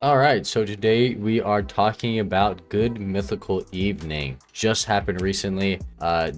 All right, so today we are talking about Good Mythical Evening. Just happened recently,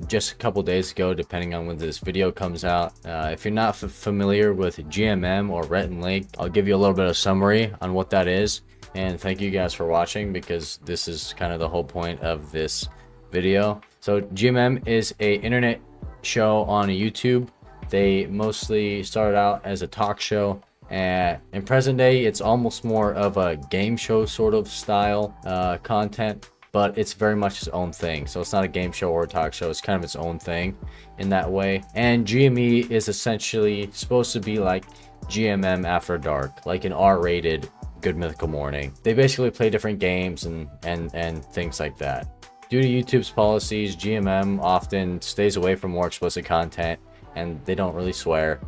just a couple days ago, depending on when this video comes out. If you're not familiar with GMM or Rhett and Link, I'll give you a little bit of summary on what that is. And thank you guys for watching, because this is kind of the whole point of this video. So GMM is a internet show on YouTube. They mostly started out as a talk show. And in present day, it's almost more of a game show sort of style content, but it's very much its own thing. So it's not a game show or a talk show. It's kind of its own thing in that way. And GME is essentially supposed to be like GMM After Dark, like an R-rated Good Mythical Morning. They basically play different games and things like that. Due to YouTube's policies, GMM often stays away from more explicit content, and they don't really swear.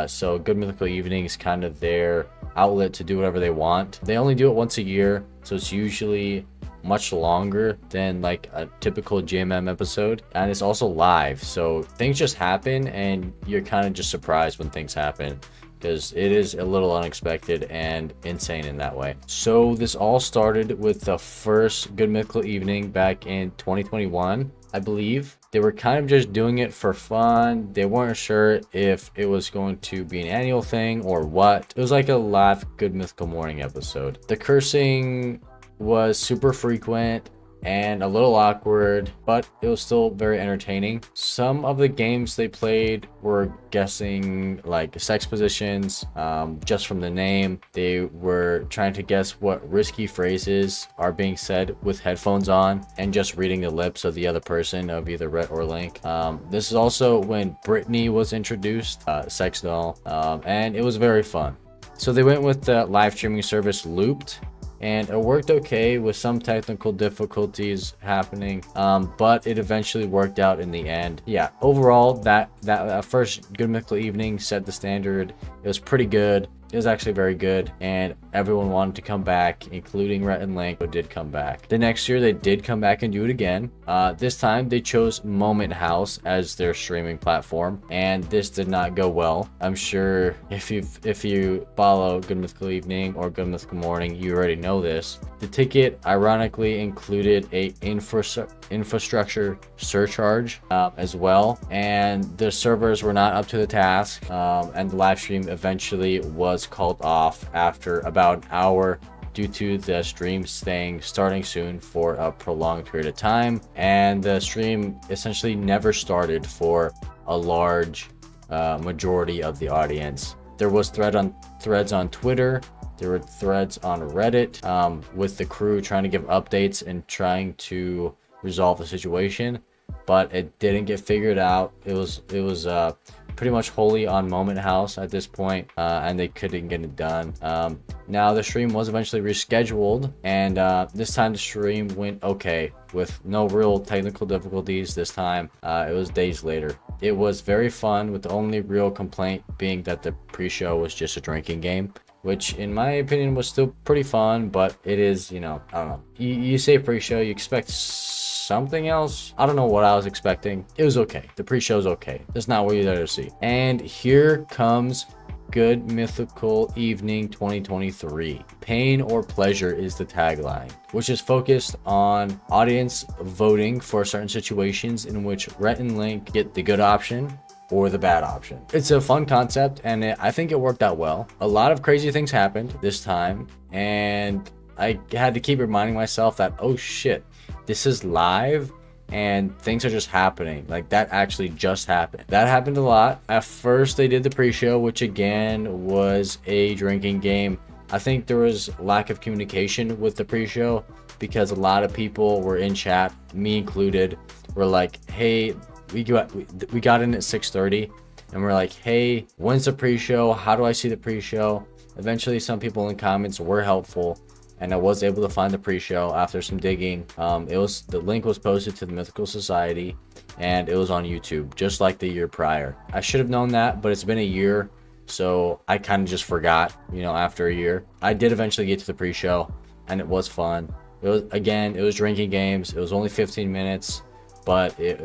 So Good Mythical Evening is kind of their outlet to do whatever they want. They only do it once a year, so it's usually much longer than like a typical GMM episode, and it's also live, so things just happen and you're kind of just surprised when things happen, because it is a little unexpected and insane in that way. So this all started with the first Good Mythical Evening back in 2021, I believe. They were kind of just doing it for fun. They weren't sure if it was going to be an annual thing or what. It was like a live Good Mythical Morning episode. The cursing was super frequent and a little awkward, but it was still very entertaining. Some of the games they played were guessing like sex positions, just from the name. They were trying to guess what risky phrases are being said with headphones on and just reading the lips of the other person, of either Rhett or Link. This is also when Brittany was introduced, sex doll, and it was very fun. So they went with the live streaming service Looped, and it worked okay with some technical difficulties happening, but it eventually worked out in the end. Yeah, overall, that first Good Mythical Evening set the standard. It was pretty good. It was actually very good, and everyone wanted to come back, including Rhett and Link, who did come back. The next year, they did come back and do it again. This time, they chose Moment House as their streaming platform, and this did not go well. I'm sure if you follow Good Mythical Evening or Good Mythical Morning, you already know this. The ticket, ironically, included a infrastructure surcharge as well, and the servers were not up to the task, and the live stream eventually was called off after about an hour due to the stream starting soon for a prolonged period of time, and the stream essentially never started for a large majority of the audience. There was threads on Twitter. There were threads on Reddit with the crew trying to give updates and trying to resolve the situation, but it didn't get figured out. It was pretty much wholly on Moment House at this point, and they couldn't get it done. Now the stream was eventually rescheduled, and this time the stream went okay with no real technical difficulties this time. It was days later. It was very fun, with the only real complaint being that the pre-show was just a drinking game, which in my opinion was still pretty fun, but it is, I don't know. You say pre-show, you expect something else. I don't know what I was expecting. It was okay. The pre-show's okay. That's not what you're there to see. And here comes Good Mythical Evening 2023. Pain or pleasure is the tagline, which is focused on audience voting for certain situations in which Rhett and Link get the good option or the bad option. It's a fun concept, and I think it worked out well. A lot of crazy things happened this time, and I had to keep reminding myself that, oh shit, this is live and things are just happening. Like, that actually just happened. That happened a lot. At first they did the pre-show, which again was a drinking game. I think there was lack of communication with the pre-show, because a lot of people were in chat, me included, were like, hey, we got in at 6:30, and we're like, hey, when's the pre-show? How do I see the pre-show? Eventually some people in comments were helpful, and I was able to find the pre-show after some digging. The link was posted to the Mythical Society, and it was on YouTube, just like the year prior. I should have known that, but it's been a year, so I kind of just forgot, after a year. I did eventually get to the pre-show, and it was fun. It was drinking games. It was only 15 minutes. But it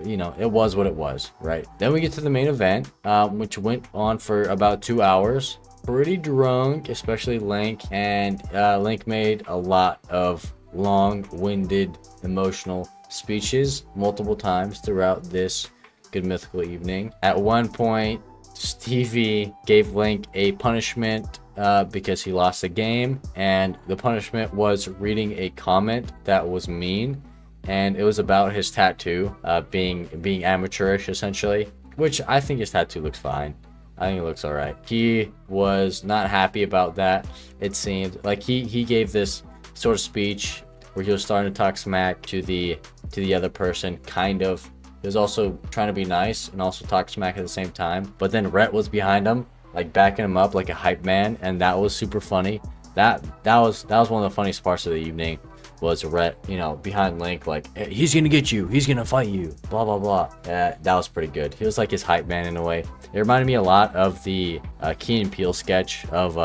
was what it was, right? Then we get to the main event, which went on for about 2 hours. pretty drunk, especially Link, and Link made a lot of long-winded emotional speeches multiple times throughout this Good Mythical Evening. At one point, Stevie gave Link a punishment because he lost the game, and the punishment was reading a comment that was mean, and it was about his tattoo being amateurish essentially, which I think his tattoo looks fine. I think it looks all right. He was not happy about that. It seemed like he gave this sort of speech where he was starting to talk smack to the other person, kind of. He was also trying to be nice and also talk smack at the same time. But then Rhett was behind him, like backing him up like a hype man, and that was super funny. That was one of the funniest parts of the evening, was Rhett, you know, behind Link, like, hey, he's gonna get you, he's gonna fight you, blah blah blah. That was pretty good. He was like his hype man in a way. It reminded me a lot of the Key and Peele sketch of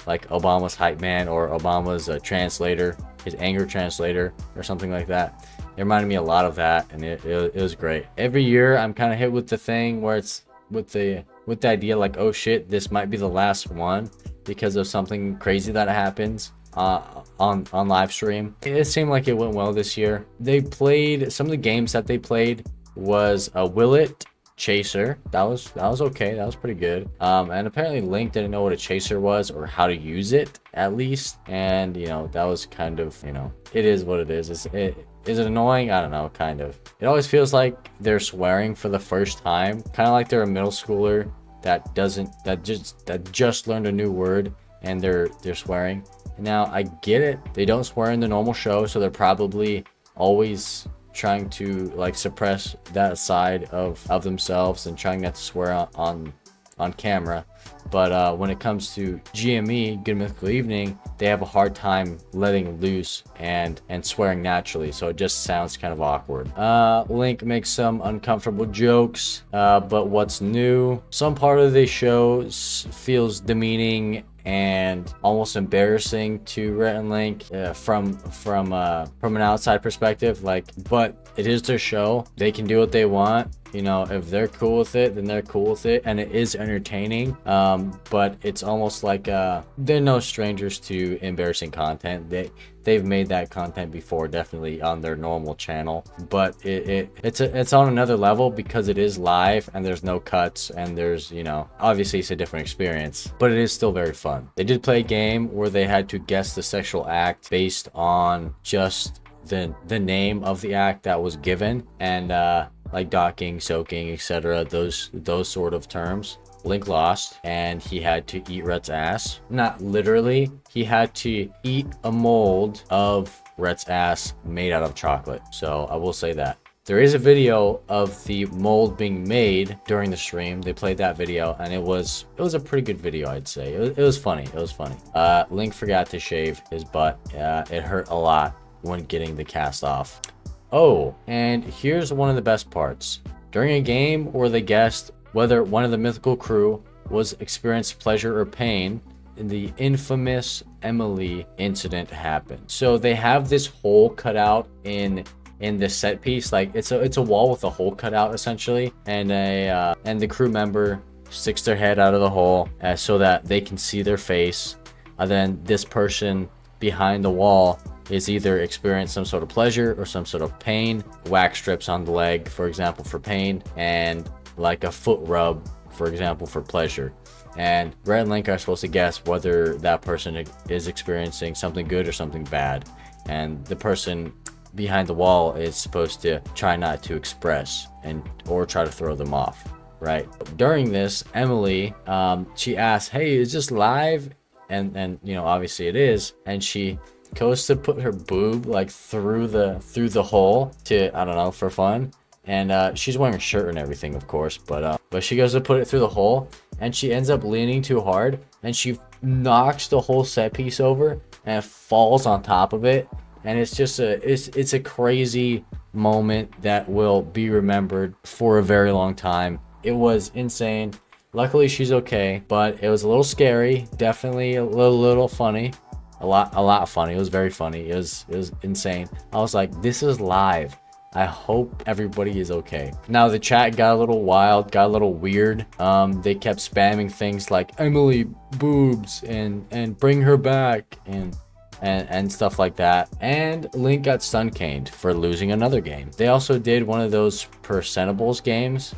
like Obama's hype man, or Obama's translator, his anger translator, or something like that. It reminded me a lot of that, and it was great. Every year I'm kind of hit with the thing where it's with the idea like, oh shit, this might be the last one because of something crazy that happens on live stream. It seemed like it went well this year. They played some of the games that they played was Will It, Chaser. That was okay. That was pretty good. And apparently Link didn't know what a chaser was, or how to use it at least. And you know, that was kind of, you know, it is what it is. Is it annoying? I don't know, kind of. It always feels like they're swearing for the first time, kind of like they're a middle schooler that just learned a new word and they're swearing. Now I get it. They don't swear in the normal show, so they're probably always trying to like suppress that side of themselves and trying not to swear on camera. But when it comes to GME, Good Mythical Evening, they have a hard time letting loose and swearing naturally, so it just sounds kind of awkward. Link makes some uncomfortable jokes, but what's new? Some part of the show feels demeaning and almost embarrassing to Rhett and Link from an outside perspective. Like, but it is their show. They can do what they want. You know, if they're cool with it, then they're cool with it, and it is entertaining. But it's almost like they're no strangers to embarrassing content. They've made that content before, definitely on their normal channel, but it's on another level because it is live and there's no cuts, and there's, you know, obviously it's a different experience, but it is still very fun. They did play a game where they had to guess the sexual act based on just the name of the act that was given, and like docking, soaking, etc., those sort of terms. Link lost, and he had to eat Rhett's ass. Not literally, he had to eat a mold of Rhett's ass made out of chocolate. So I will say that. There is a video of the mold being made during the stream. They played that video, and it was a pretty good video, I'd say. It was funny. It was funny. Link forgot to shave his butt. It hurt a lot when getting the cast off. Oh, and here's one of the best parts. During a game where they guessed whether one of the mythical crew was experienced pleasure or pain, the infamous Emily incident happened. So they have this hole cut out in the set piece, like it's a wall with a hole cut out essentially, and the crew member sticks their head out of the hole so that they can see their face. And then this person behind the wall is either experience some sort of pleasure or some sort of pain. Wax strips on the leg, for example, for pain, and like a foot rub, for example, for pleasure. And Rhett and Link are supposed to guess whether that person is experiencing something good or something bad. And the person behind the wall is supposed to try not to express or try to throw them off, right? During this, Emily, she asks, "Hey, is this live?" And you know, obviously it is. And she goes to put her boob like through the hole to, I don't know, for fun. And she's wearing a shirt and everything, of course, but she goes to put it through the hole, and she ends up leaning too hard, and she knocks the whole set piece over, and it falls on top of it. And it's just it's a crazy moment that will be remembered for a very long time. It was insane. Luckily she's okay, but it was a little scary, definitely a little funny. A lot funny. It was very funny. It was insane. I was like, this is live. I hope everybody is okay. Now the chat got a little wild, got a little weird. They kept spamming things like Emily boobs and bring her back and stuff like that. And Link got stun caned for losing another game. They also did one of those percentables games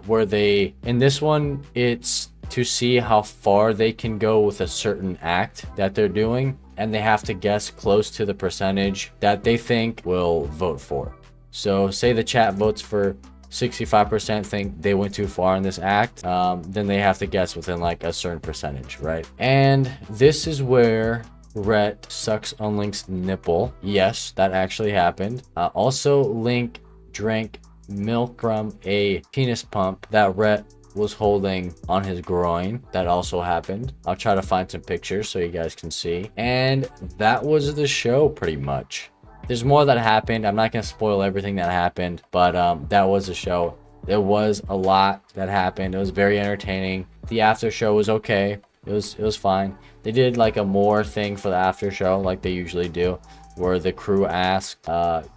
where they, in this one, it's to see how far they can go with a certain act that they're doing, and they have to guess close to the percentage that they think will vote for. So say the chat votes for 65% think they went too far in this act, then they have to guess within like a certain percentage, right? And this is where Rhett sucks on Link's nipple. Yes, that actually happened. Also, Link drank milk from a penis pump that Rhett was holding on his groin. That also happened. I'll try to find some pictures so you guys can see. And that was the show pretty much. There's more that happened. I'm not going to spoil everything that happened, but that was the show. There was a lot that happened. It was very entertaining. The after show was okay. It was fine. They did like a more thing for the after show like they usually do, where the crew asked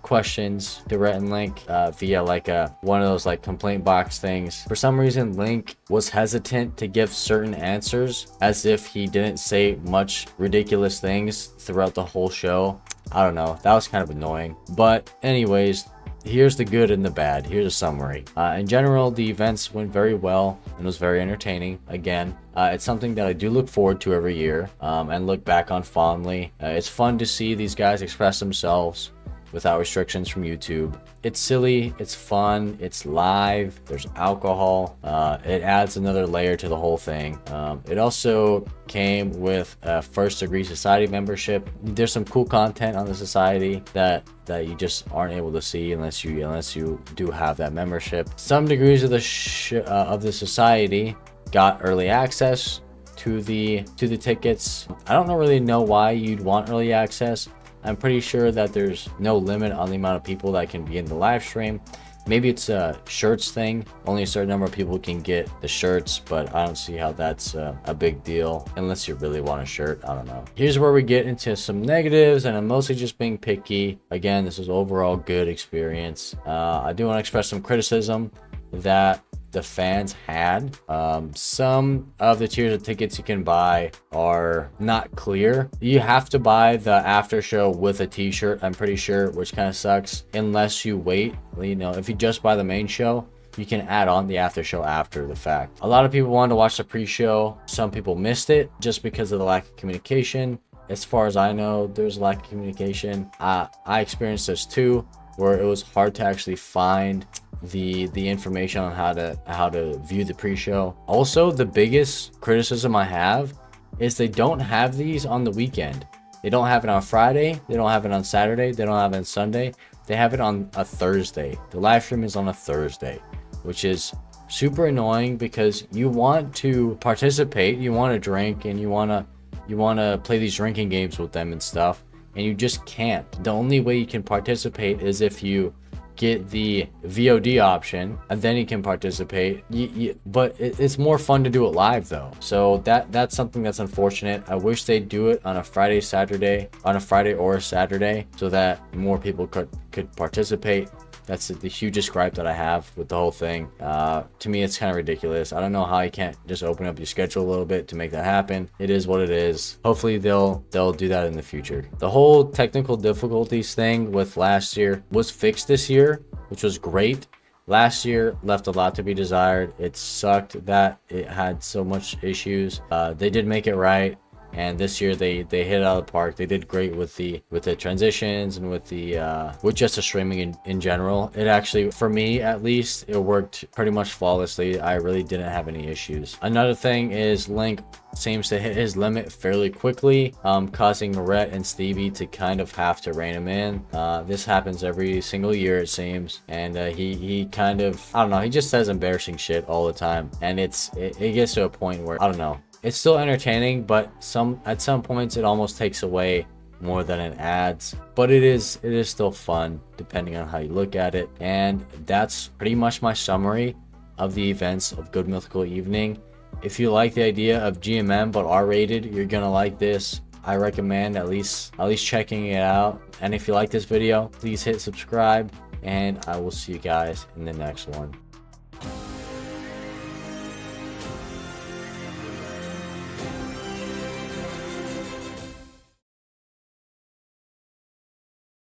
questions to Rhett and Link via like one of those like complaint box things. For some reason, Link was hesitant to give certain answers, as if he didn't say much ridiculous things throughout the whole show. I don't know. That was kind of annoying. But anyways, here's the good and the bad. Here's a summary. In general, the events went very well and was very entertaining. Again, it's something that I do look forward to every year and look back on fondly. It's fun to see these guys express themselves without restrictions from YouTube. It's silly, it's fun, it's live, there's alcohol. It adds another layer to the whole thing. It also came with a first degree society membership. There's some cool content on the society that you just aren't able to see unless you do have that membership. Some degrees of the society got early access to the tickets. I don't really know why you'd want early access. I'm pretty sure that there's no limit on the amount of people that can be in the live stream. Maybe it's a shirts thing. Only a certain number of people can get the shirts, but I don't see how that's a big deal unless you really want a shirt. I don't know. Here's where we get into some negatives, and I'm mostly just being picky. Again, this is overall good experience. I do want to express some criticism that the fans had. Some of the tiers of tickets you can buy are not clear. You have to buy the after show with a t-shirt, I'm pretty sure, which kind of sucks unless you wait. You know, if you just buy the main show, you can add on the after show after the fact. A lot of people wanted to watch the pre-show. Some people missed it just because of the lack of communication. As far as I know, there's a lack of communication. I experienced this too, where it was hard to actually find the information on how to view the pre-show. Also, the biggest criticism I have is they don't have these on the weekend. They don't have it on Friday, they don't have it on Saturday, they don't have it on Sunday. They have it on a Thursday. The live stream is on a Thursday, which is super annoying because you want to participate, you want to drink, and you want to play these drinking games with them and stuff, and you just can't. The only way you can participate is if you get the VOD option, and then you can participate. But it's more fun to do it live though, so that's something that's unfortunate. I wish they'd do it on a Friday or a Saturday, so that more people could participate. That's the hugest gripe that I have with the whole thing. To me, it's kind of ridiculous. I don't know how you can't just open up your schedule a little bit to make that happen. It is what it is. Hopefully they'll do that in the future. The whole technical difficulties thing with last year was fixed this year, which was great. Last year left a lot to be desired. It sucked that it had so much issues. They did make it right. And this year they hit it out of the park. They did great with the transitions and with just the streaming in general. It actually, for me at least, it worked pretty much flawlessly. I really didn't have any issues. Another thing is Link seems to hit his limit fairly quickly, causing Rhett and Stevie to kind of have to rein him in. This happens every single year, it seems, and he kind of, I don't know, he just says embarrassing shit all the time, and it gets to a point where, I don't know. It's still entertaining, but at some points it almost takes away more than it adds. But it is still fun, depending on how you look at it. And that's pretty much my summary of the events of Good Mythical Evening. If you like the idea of GMM but R-rated, you're gonna like this. I recommend at least checking it out. And if you like this video, please hit subscribe. and I will see you guys in the next one.